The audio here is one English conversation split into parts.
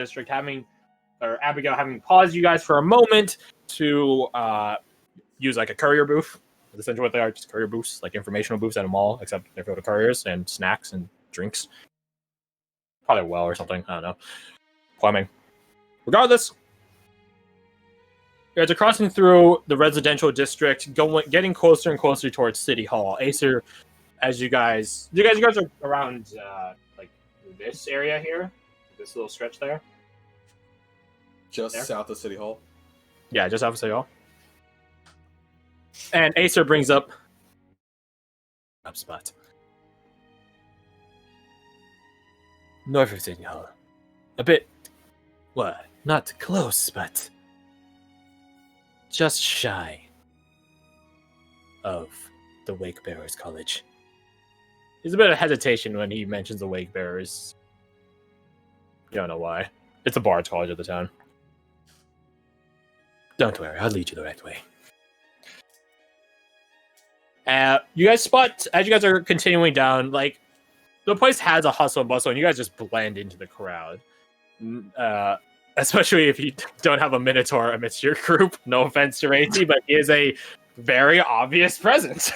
district, Abigail having paused you guys for a moment to use like a courier booth. That's essentially what they are, just courier booths, like informational booths at a mall, except they're filled with couriers and snacks and drinks. Probably a well or something. I don't know. Plumbing. Regardless, you guys are crossing through the residential district, getting closer and closer towards City Hall. Acer, as you guys are around like this area here, this little stretch there. Just south of City Hall? Yeah, just south of City Hall. And Acer brings up spot. North of City Hall. A bit, not close, but just shy of the Wake Bearers College. There's a bit of hesitation when he mentions the Wake Bearers. You don't know why. It's a Bard's College of the town. Don't worry, I'll lead you the right way. You guys spot, as you guys are continuing down, like, the place has a hustle and bustle, and you guys just blend into the crowd. Especially if you don't have a Minotaur amidst your group. No offense to Racy, but he is a very obvious presence.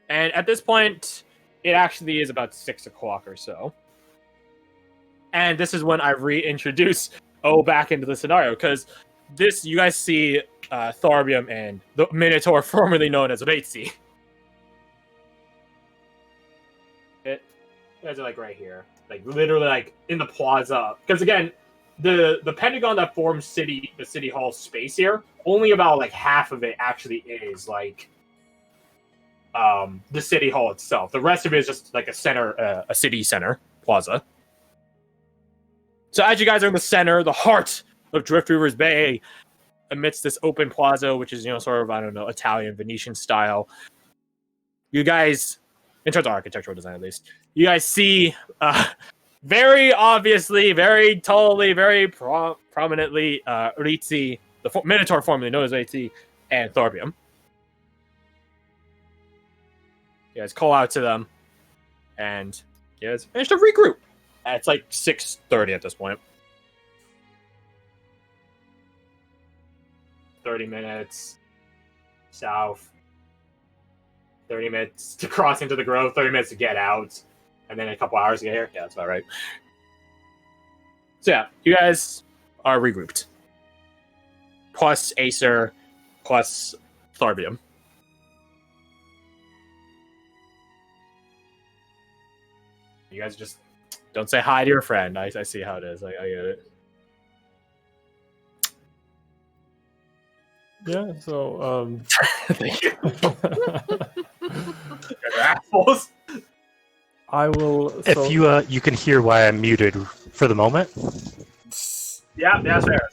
And at this point, it actually is about 6 o'clock or so. And this is when I reintroduce O back into the scenario, because this, you guys see Tharbium and the Minotaur formerly known as Racy. You guys are like right here, like literally like in the plaza. Because again, the Pentagon that forms the city hall space here, only about like half of it actually is like the city hall itself. The rest of it is just like a center, a city center plaza. So as you guys are in the center, the heart of Drift Rivers Bay, amidst this open plaza, which is, sort of, I don't know, Italian, Venetian style, you guys, in terms of architectural design at least, you guys see very obviously, very tallly, very prominently Rizzi, the Minotaur formerly known as Rizzi, and Thorbium. You guys call out to them, and you guys manage to regroup. It's like 6:30 at this point. 30 minutes south, 30 minutes to cross into the grove, 30 minutes to get out, and then a couple hours to get here. Yeah, that's about right. So yeah, you guys are regrouped. Plus Acer, plus Tharbium. You guys just don't say hi to your friend. I see how it is. I get it. Yeah, so Thank you. Assholes. I will. If you can hear why I'm muted for the moment. Yeah, that's fair.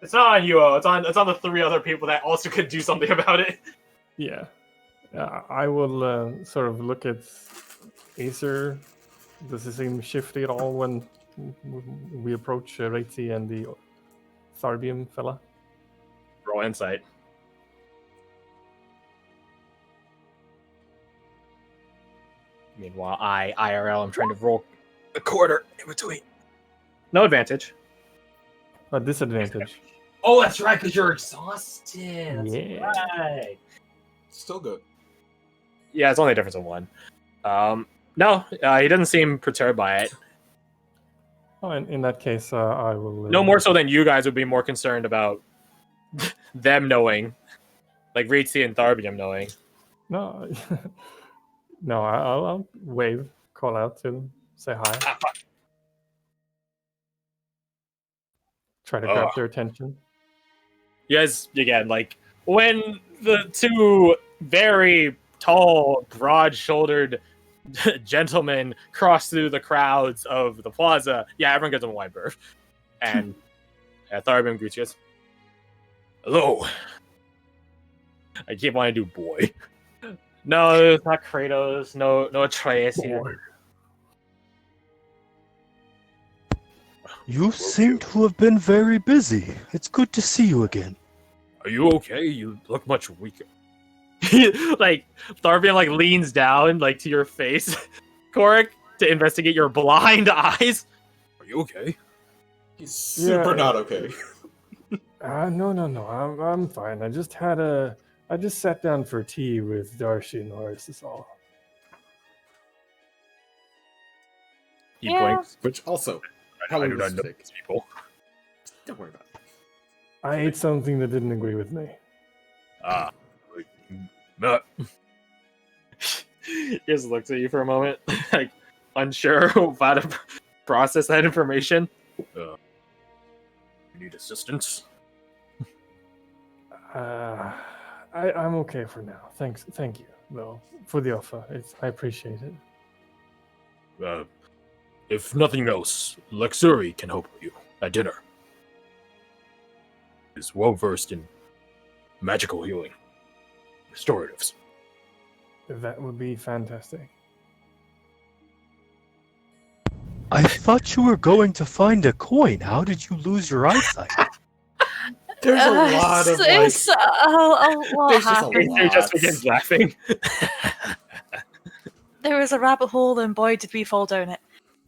It's not on you. It's on the 3 other people that also could do something about it. Yeah, I will sort of look at Acer. Does he seem shifty at all when we approach Raiti and the Tharbium fella? Roll insight. Meanwhile, IRL, I'm trying to roll a quarter in between. No advantage. A disadvantage. Oh, that's right, because you're exhausted. That's Yeah. right. Still good. Yeah, it's only a difference of 1. No, he doesn't seem perturbed by it. Oh, in that case, I will. No more so than you guys would be more concerned about them knowing, like Rizzi and Tharbium knowing. No, no, I'll wave, call out to them, say hi. Ah, fuck. Try to grab their attention. You guys, again, like, when the 2 very tall, broad-shouldered gentlemen cross through the crowds of the plaza, yeah, everyone gives them a wide berth. And Tharbium greets you guys. Hello. I keep wanting to do boy. No, it's not Kratos. No Atreus here. You seem to have been very busy. It's good to see you again. Are you okay? You look much weaker. Like, Tharbium, like, leans down, like, to your face. Korik, to investigate your blind eyes. Are you okay? He's super not okay. No. I'm fine. I just sat down for tea with Darcy and Norris. Is all. He Yeah. blinks. Which also, I probably do was not know fake. these people. Don't worry about it. I ate something that didn't agree with me. He just looks at you for a moment, like unsure of how to process that information. You need assistance? I'm okay for now. Thank you, though, for the offer. I appreciate it. If nothing else, Luxuri can help you at dinner. Is well versed in magical healing, restoratives. That would be fantastic. I thought you were going to find a coin. How did you lose your eyesight? There's a lot of like. It's a lot There's just a happened. lot. He just begins laughing. There was a rabbit hole, and boy, did we fall down it.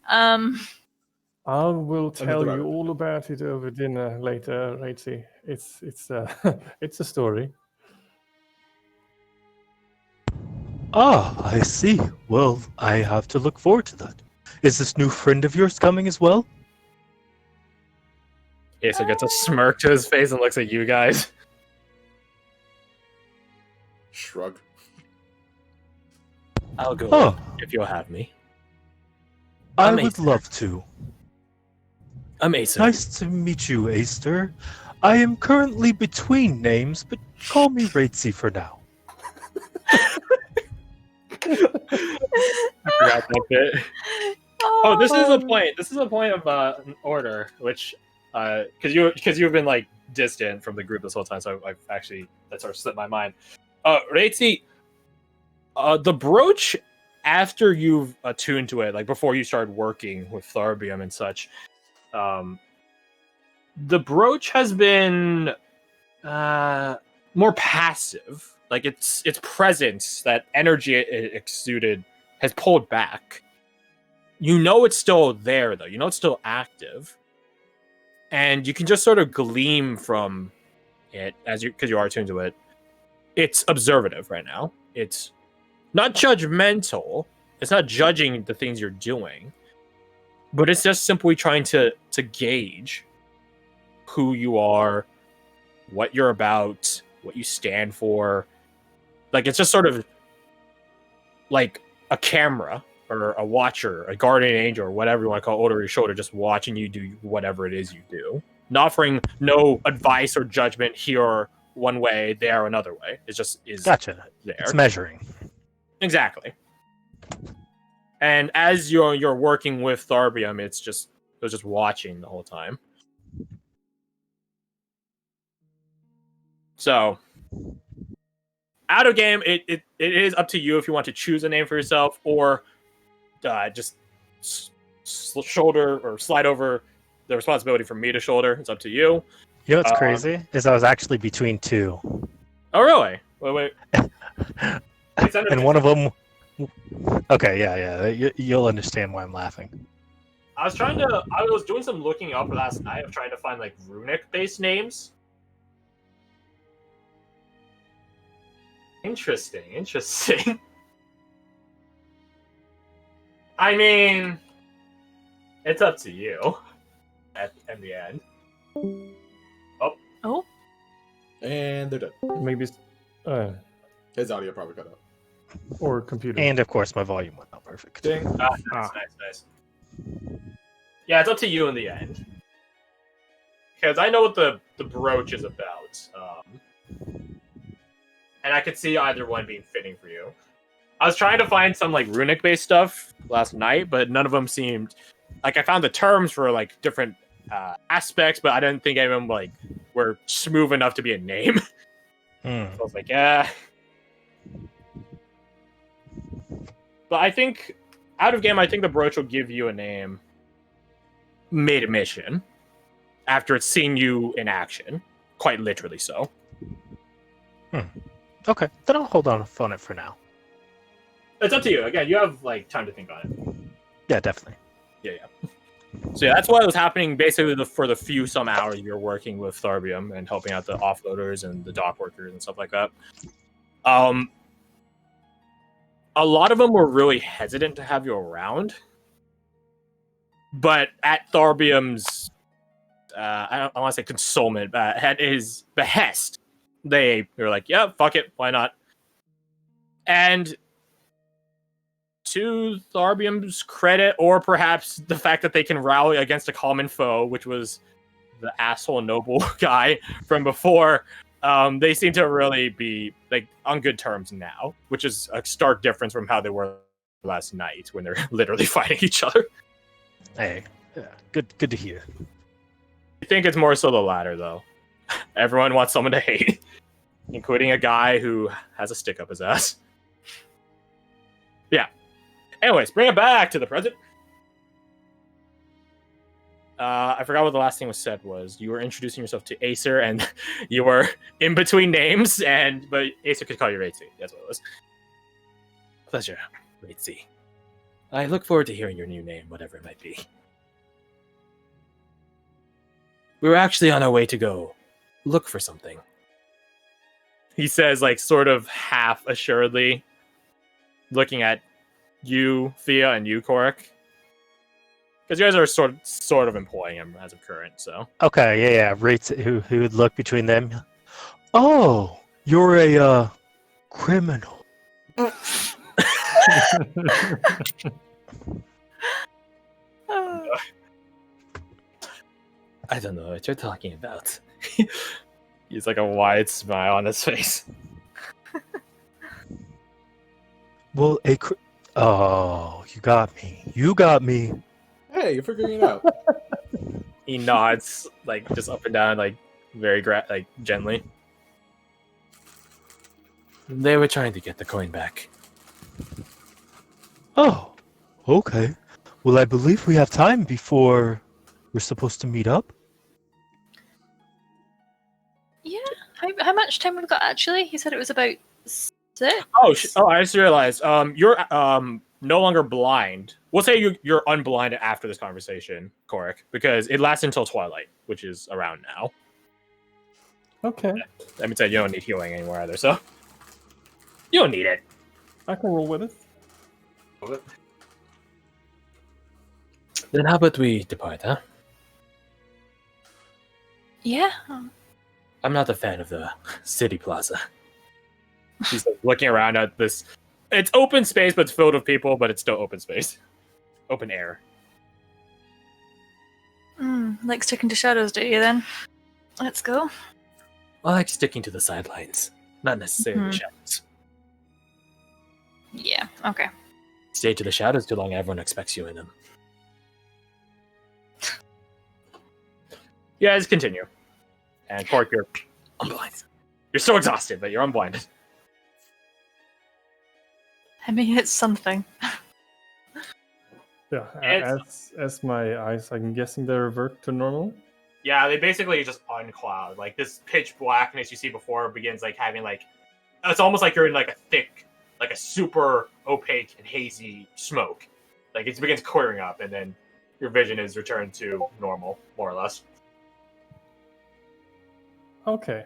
I will tell rabbit. you all about it over dinner later, Raichi. It's it's a story. Ah, I see. Well, I have to look forward to that. Is this new friend of yours coming as well? Asa gets a smirk to his face and looks at you guys. Shrug. I'll go Oh, if you'll have me. I I'm would Acer. love to. I'm Asa. Nice to meet you, Aster. I am currently between names, but call me Raichi for now. I forgot that bit. Oh, this is a point. This is a point of an order, which because you've been like distant from the group this whole time, so I've actually that sort of slipped my mind. Reitzi, the brooch after you've attuned to it, like before you started working with Tharbium and such, the brooch has been more passive. Like its presence, that energy it exuded, has pulled back. You know it's still there, though. You know it's still active, and you can just sort of gleam from it because you are tuned to it. It's observative right now. It's not judgmental. It's not judging the things you're doing, but it's just simply trying to gauge who you are, what you're about, what you stand for. Like it's just sort of like a camera or a watcher, a guardian angel, or whatever you want to call it, over your shoulder, just watching you do whatever it is you do. Not offering no advice or judgment here one way, there another way. It just is Gotcha. there. It's measuring. Exactly. And as you're working with Tharbium, it was just watching the whole time. So out of game, it is up to you if you want to choose a name for yourself or just shoulder or slide over the responsibility for me to shoulder. It's up to you. You know what's crazy? Is I was actually between two. Oh, really? Wait. And one of them... Okay, yeah. You'll understand why I'm laughing. I was doing some looking up last night of trying to find like runic-based names. Interesting. I mean, it's up to you at the end. Oh, And they're dead. Maybe, His audio probably cut out. or computer. And of course, my volume went out perfect. Ding. Nice. Yeah, it's up to you in the end. Because I know what the brooch is about. And I could see either one being fitting for you. I was trying to find some like runic-based stuff last night, but none of them seemed... Like, I found the terms for like different aspects, but I didn't think any of them like were smooth enough to be a name. So I was like, yeah. But I think, out of game, I think the brooch will give you a name mid-mission after it's seen you in action. Quite literally so. Okay, then I'll hold on it for now. It's up to you. Again, you have like time to think on it. Yeah, definitely. So yeah, that's what was happening basically for the few some hours you're working with Tharbium and helping out the offloaders and the dock workers and stuff like that. A lot of them were really hesitant to have you around, but at Tharbium's, I don't want to say consolement, at his behest, they were like, "Yeah, fuck it, why not?" And to Tharbium's credit, or perhaps the fact that they can rally against a common foe, which was the asshole noble guy from before, they seem to really be like on good terms now, which is a stark difference from how they were last night when they're literally fighting each other. Hey, yeah, good to hear. I think it's more so the latter, though. Everyone wants someone to hate, including a guy who has a stick up his ass. Yeah. Anyways, bring it back to the present. I forgot what the last thing was said was. You were introducing yourself to Acer, and you were in between names, but Acer could call you Raitsi. That's what it was. Pleasure, Raitsi. I look forward to hearing your new name, whatever it might be. We were actually on our way to go look for something. He says, like, sort of half assuredly, looking at you, Thea, and you, Korik. Because you guys are sort of employing him as of current, so. Okay, yeah. Rates who would look between them. Oh, you're a criminal. I don't know what you're talking about. He's like a wide smile on his face. Well, oh, you got me. You got me. Hey, you're figuring it out. He nods, like, just up and down, like, very gently. They were trying to get the coin back. Oh, okay. Well, I believe we have time before we're supposed to meet up. Yeah. How much time we've got actually? He said it was about 6. Oh, I just realized. You're no longer blind. We'll say you're unblinded after this conversation, Korik, because it lasts until twilight, which is around now. Okay. That means that you don't need healing anymore either, so you don't need it. I can roll with it. Then how about we depart, huh? Yeah. I'm not a fan of the city plaza. She's like, looking around at this. It's open space, but it's filled with people, but it's still open space. Open air. Like sticking to shadows, do you then? Let's go. I like sticking to the sidelines, not necessarily the shadows. Yeah, okay. Stay to the shadows too long, everyone expects you in them. You guys continue. And Cork, you're unblind. You're so exhausted, but you're unblinded. I mean, it's something. Yeah, It's- as my eyes, I'm guessing they revert to normal. Yeah, they basically just uncloud. Like, this pitch blackness you see before begins, like, having, like... It's almost like you're in, like, a thick, like, a super opaque and hazy smoke. Like, it begins clearing up, and then your vision is returned to normal, more or less. Okay.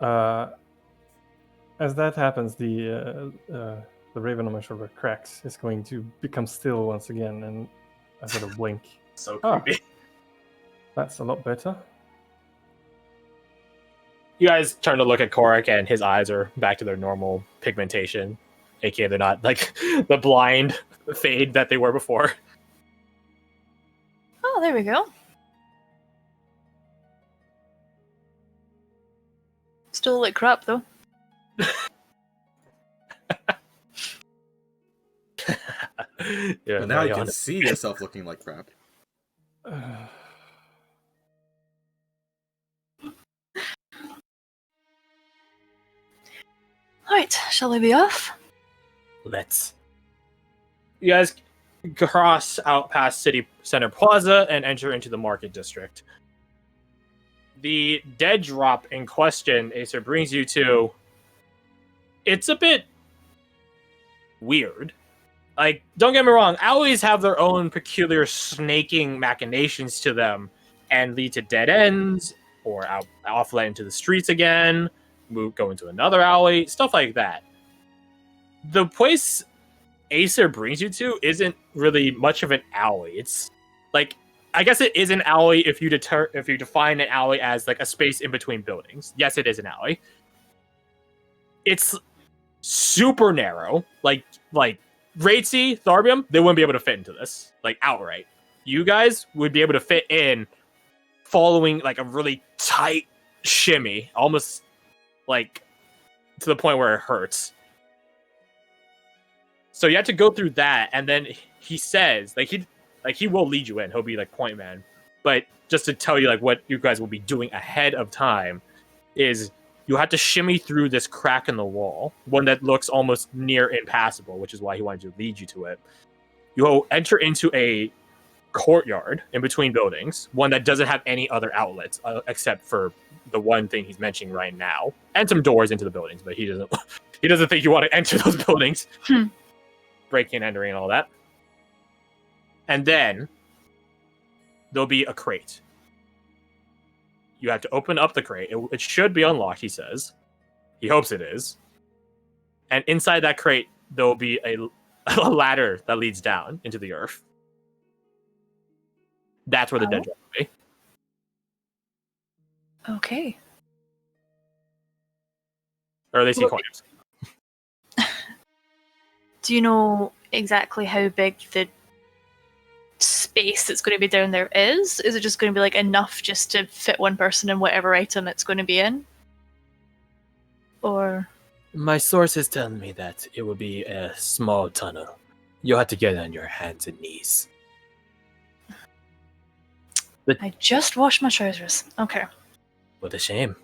As that happens, the raven on my shoulder cracks. It's going to become still once again, and I sort of blink. So Ah. creepy. That's a lot better. You guys turn to look at Korik, and his eyes are back to their normal pigmentation. AKA, they're not, like, the blind fade that they were before. Oh, there we go. Still look crap, though. Yeah, But now you very can honest. see yourself looking like crap. Alright, shall we be off? Let's. You guys cross out past City Center Plaza and enter into the Market District. The dead drop in question, Acer, brings you to. It's a bit weird. Like, don't get me wrong, alleys have their own peculiar snaking machinations to them and lead to dead ends or offlet into the streets again, go into another alley, stuff like that. The place Acer brings you to isn't really much of an alley. It's like, I guess it is an alley if you define an alley as like a space in between buildings. Yes, it is an alley. It's super narrow. Like Raitsi, Tharbium, they wouldn't be able to fit into this, like outright. You guys would be able to fit in following like a really tight shimmy, almost like to the point where it hurts. So you have to go through that, and then he says, he will lead you in. He'll be like point man, but just to tell you like what you guys will be doing ahead of time is you have to shimmy through this crack in the wall, one that looks almost near impassable, which is why he wanted to lead you to it. You'll enter into a courtyard in between buildings, one that doesn't have any other outlets except for the one thing he's mentioning right now, and some doors into the buildings, but he doesn't think you want to enter those buildings. Breaking, entering, and all that. And then there'll be a crate. You have to open up the crate. It should be unlocked, he says. He hopes it is. And inside that crate, there'll be a ladder that leads down into the earth. That's where the dead drop will be. Okay. Or at least he claims. Do you know exactly how big the space that's going to be down there is? Is it just going to be like enough just to fit one person in whatever item it's going to be in? Or... My sources tell me that it will be a small tunnel. You'll have to get on your hands and knees. I just washed my trousers. Okay. What a shame.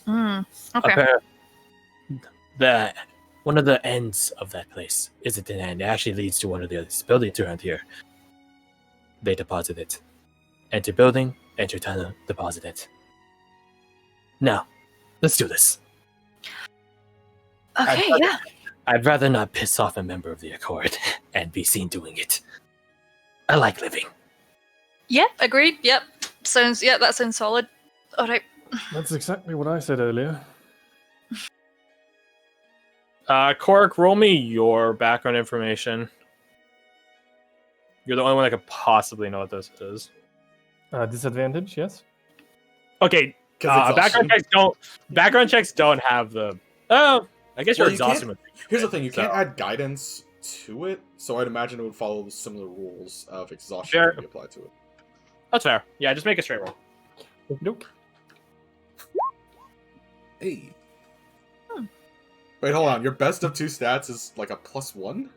Okay. One of the ends of that place isn't an end. It actually leads to one of the other buildings around here. They deposit it. Enter building, enter tunnel, deposit it. Now, let's do this. Okay, yeah. I'd rather not piss off a member of the Accord and be seen doing it. I like living. Yeah, agreed. Yep. That sounds solid. Alright. That's exactly what I said earlier. Korik, roll me your background information. You're the only one that could possibly know what this is. Disadvantage, yes. Okay, background checks don't have the. Oh, I guess you're exhausted with it. Here's the thing: you can't add guidance to it, so I'd imagine it would follow the similar rules of exhaustion that be applied to it. That's fair. Yeah, just make a straight roll. Nope. Hey. Wait, hold on. Your best of 2 stats is like a +1?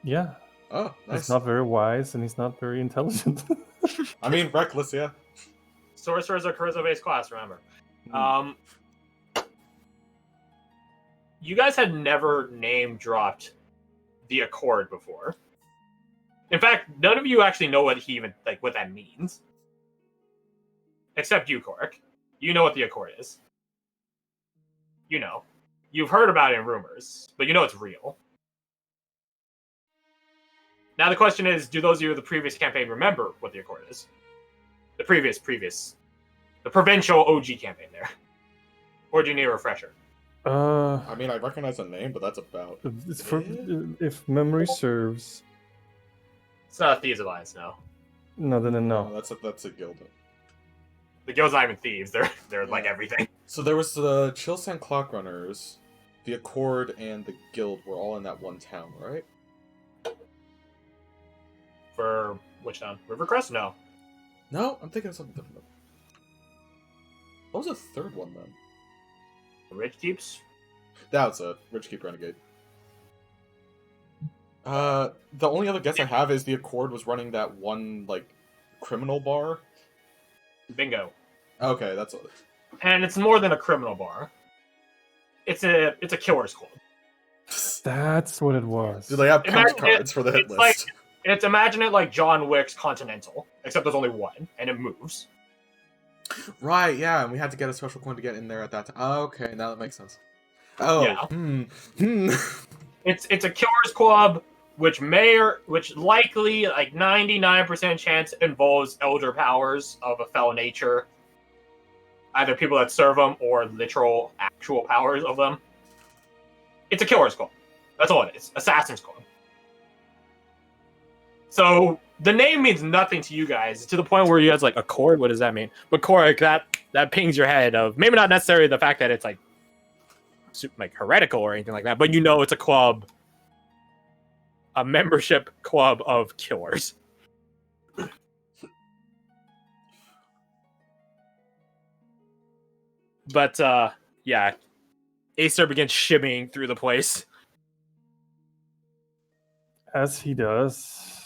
Yeah. Oh, nice. He's not very wise, and he's not very intelligent. I mean, reckless, yeah. Sorcerer's a charisma-based class, remember. You guys had never name-dropped the Accord before. In fact, none of you actually know what what that means. Except you, Korik. You know what the Accord is. You know. You've heard about it in rumors, but you know it's real. Now the question is, do those of you of the previous campaign remember what the Accord is? The previous. The provincial OG campaign there. Or do you need a refresher? I mean, I recognize the name, but that's about it's if memory serves. It's not a Thieves Alliance, no. No. No, that's a guild. The guild's not even thieves. They're like everything. So there was the Chillsand Clockrunners, the Accord, and the guild were all in that one town, right? For which town? Rivercrest? No. No, I'm thinking of something different. What was the third one then? Ridge Keeps? That was it. Ridgekeep Renegade. The only other guess I have is the Accord was running that one, like, criminal bar. Bingo. Okay, that's what. And it's more than a criminal bar. It's a killer's club. That's what it was. Do they have punch cards for the hit list? Imagine it like John Wick's Continental, except there's only one, and it moves. Right, yeah, and we had to get a special coin to get in there at that time. Oh, okay, now that makes sense. Oh, yeah. It's a killer's club, which likely, like 99% chance, involves elder powers of a fell nature. Either people that serve them or literal, actual powers of them. It's a killer's club. That's all it is. Assassin's club. So the name means nothing to you guys, to the point where you guys like, Accord? What does that mean? But Korik, that pings your head of maybe not necessarily the fact that it's like heretical or anything like that, but you know it's a club, a membership club of killers. But yeah, Acer begins shimmying through the place. As he does,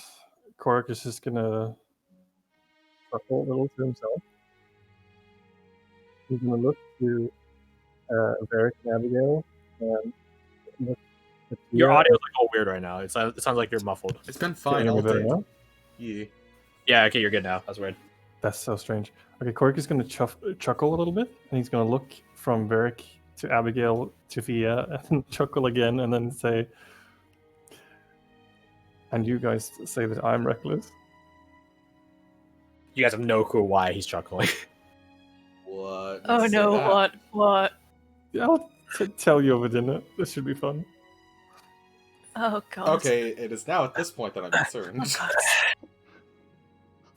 Korik is just gonna chuckle a little to himself. He's gonna look to Varric and Abigail and look at Your Tia. audio is like all weird right now. It sounds like you're muffled. It's been Can fine you all hear me better day. now? Yeah. Yeah, okay, you're good now. That's weird. That's so strange. Okay, Korik is going to chuckle a little bit, and he's going to look from Varric to Abigail to Thea, and chuckle again, and then say, "And you guys say that I'm reckless." You guys have no clue why he's chuckling. What? Oh Say no, that. what? Yeah, I'll tell you over dinner. This should be fun. Oh god. Okay, it is now at this point that I'm concerned. Oh, God.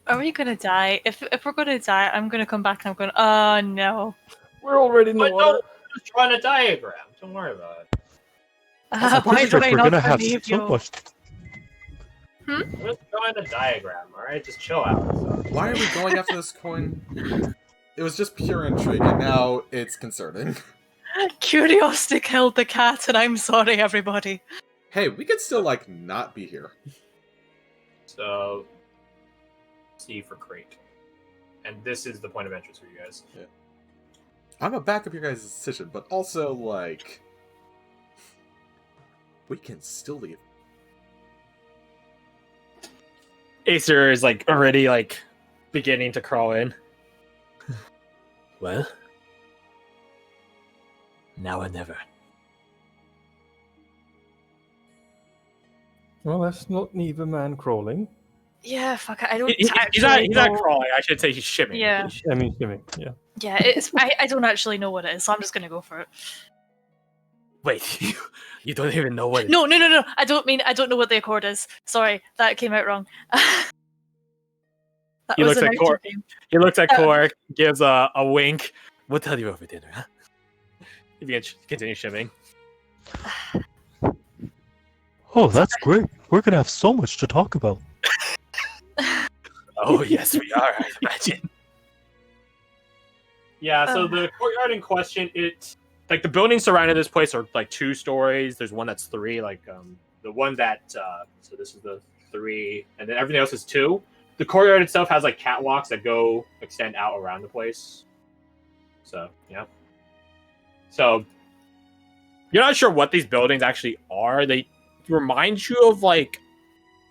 Are we gonna die? If we're gonna die, I'm gonna come back and I'm going, oh no. We're already in the But water. no, just drawing a diagram. Don't worry about it. I'm Why pretty sure do I we're not gonna have believe so you? much. I'm just drawing a diagram, alright? Just chill out. Why are we going after this coin? It was just pure intrigue, and now it's concerning. Curiosity killed the cat, and I'm sorry, everybody. Hey, we could still, like, not be here. So, C for crate. And this is the point of entrance for you guys. I'm a back up your guys' decision, but also, like... We can still leave. Acer is like already like beginning to crawl in. Well, now or never. Well, that's not neither man crawling. Yeah, fuck it. I don't He's actually not know. crawling. I should say he's shimming. Yeah. I mean, shimmy, yeah. Yeah, it's. I don't actually know what it is, so I'm just gonna go for it. Wait, you don't even know what? No. I don't know what the Accord is. Sorry, that came out wrong. That He was looks an at Cor- outer game. He looks at Cork, gives a wink. We'll tell you over dinner. Huh? If you continue shimming. Oh, that's great. We're gonna have so much to talk about. Oh yes, we are. I imagine. Yeah. So the courtyard in question, it's like the buildings surrounding this place are like 2 stories. There's one that's 3. Like the one that so this is the 3, and then everything else is 2. The courtyard itself has like catwalks that extend out around the place. So yeah. So you're not sure what these buildings actually are. They remind you of like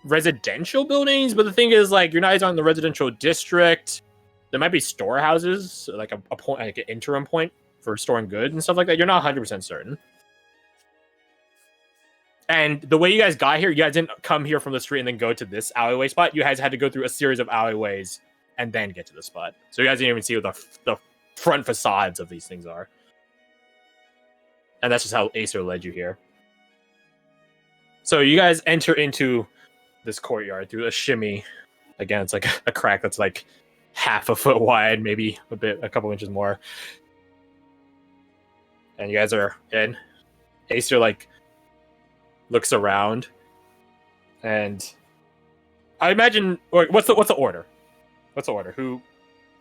residential buildings, but the thing is, like, you're not on the residential district. There might be storehouses, like a point, like an interim point for storing goods and stuff like that. You're not 100% certain. And the way you guys got here, you guys didn't come here from the street and then go to this alleyway spot. You guys had to go through a series of alleyways and then get to the spot. So you guys didn't even see what the front facades of these things are. And that's just how Acer led you here. So you guys enter into this courtyard through a shimmy. Again, it's like a crack that's like half a foot wide, maybe a couple inches more. And you guys are in. Acer like looks around, and I imagine. What's the order? What's the order? Who?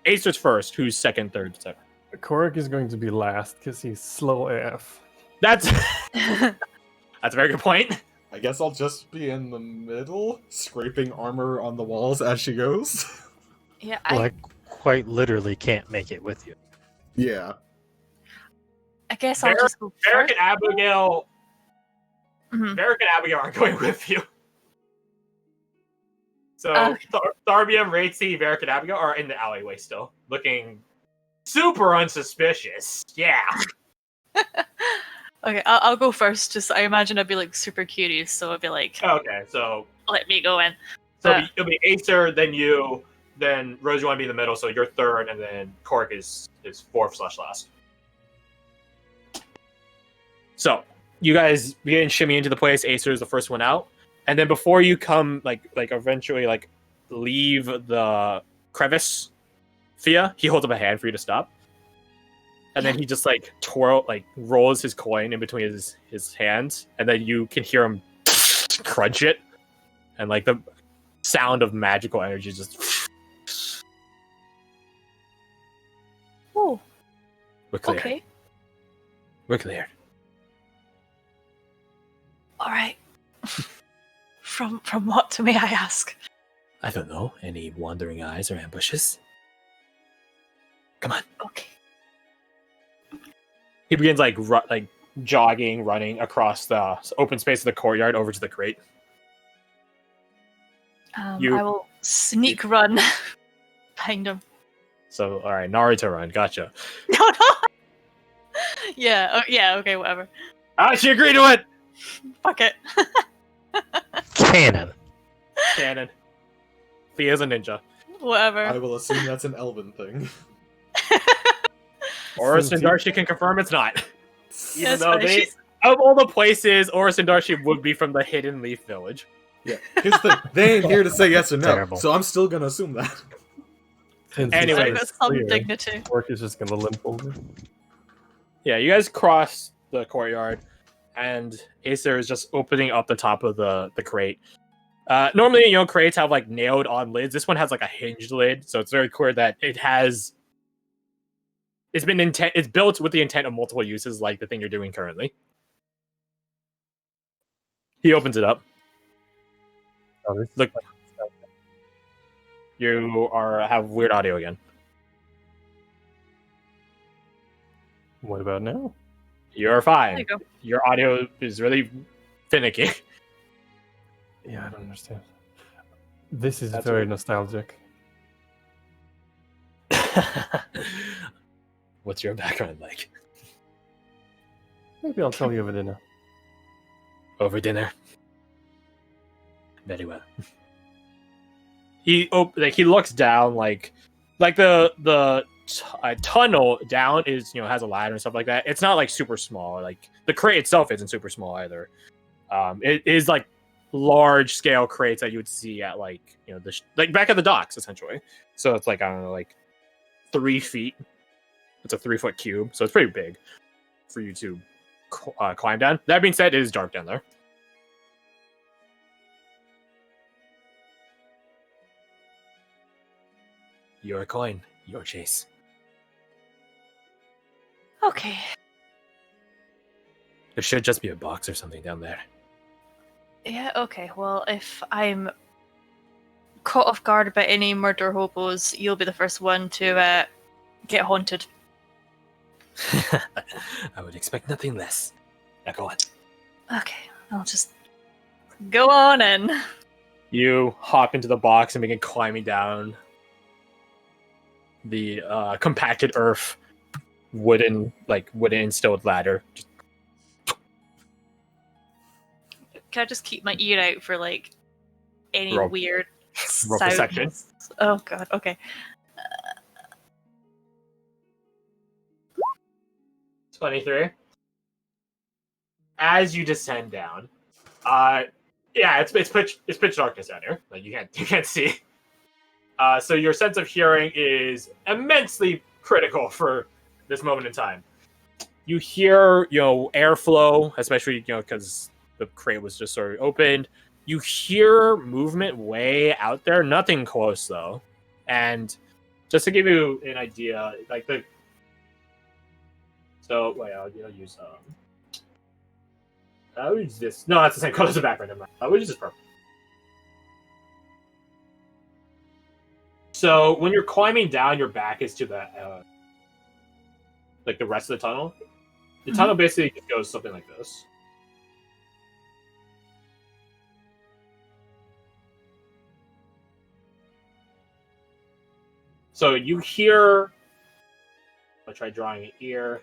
Acer's first. Who's second, third, etc. Korik is going to be last because he's slow AF. That's a very good point. I guess I'll just be in the middle, scraping armor on the walls as she goes. Yeah, Well, I quite literally can't make it with you. Yeah. I guess I'll just go Varric first. and Abigail. Mhm. Varric and Abigail aren't going with you. So Okay. Tharbium, Raitsi, Varric, and Abigail are in the alleyway still, looking super unsuspicious. Yeah. Okay, I'll go first. Just I imagine I'd be like super curious, so I'd be like, Okay, so let me go in. it'll be Acer, then you, then Rose. You want to be in the middle, so you're third, and then Cork is fourth / last. So you guys begin shimmy into the place. Acer is the first one out, and then before you come, like eventually leave the crevice, Thea, he holds up a hand for you to stop. And then he just rolls his coin in between his hands, and then you can hear him crunch it, and like the sound of magical energy just. Oh, We're clear. okay, We're cleared. all right. From what, may I ask? I don't know. Any wandering eyes or ambushes? Come on. Okay. He begins jogging, running across the open space of the courtyard over to the crate. I will sneak run behind him. So, all right, Naruto run. Gotcha. No. Yeah. Yeah. Okay. Whatever. Ah, she agreed to it. Fuck it. Cannon. Cannon. Thea's a ninja. Whatever. I will assume that's an elven thing. Oris and Darcy can confirm it's not. Yeah, Even though funny. of all the places, Oris and Darcy would be from the Hidden Leaf Village. Yeah. Here's the thing. They ain't here to say yes or no, Terrible. so I'm still gonna assume that. Anyways, Got some dignity. Work is just gonna limp over. Yeah, you guys cross the courtyard, and Acer is just opening up the top of the crate. Normally, crates have nailed on lids. This one has a hinged lid, so it's very clear that it's built with the intent of multiple uses, like the thing you're doing currently. He opens it up. Look, you have weird audio again. What about now? You're There fine. you go. Your audio is really finicky. Yeah, I don't understand. This is That's very weird. nostalgic. What's your background like? Maybe I'll tell you over dinner. Over dinner. Very well. He looks down the tunnel down is has a ladder and stuff like that. It's not super small. The crate itself isn't super small either. It is large scale crates that you would see at back at the docks essentially. So it's I don't know 3 feet. It's a 3-foot cube, so it's pretty big for you to climb down. That being said, it is dark down there. Your coin, your chase. Okay. There should just be a box or something down there. Yeah. Okay. Well, if I'm caught off guard by any murder hobos, you'll be the first one to get haunted. I would expect nothing less. Now go on. Okay. I'll just go on in. You hop into the box and begin climbing down the compacted earth, wooden instilled ladder. Can I just keep my ear out for any Roll- weird roll sounds? perception. Oh god. Okay. 23. As you descend down, it's pitch darkness down here. You can't see. So your sense of hearing is immensely critical for this moment in time. You hear airflow, especially because the crate was just sort of opened. You hear movement way out there, nothing close though. And just to give you an idea, I'll use this. No, that's the same color as the background. Never mind. I'll use this purple. So when you're climbing down, your back is to the the rest of the tunnel. The tunnel basically just goes something like this. So you hear. I'll try drawing it here.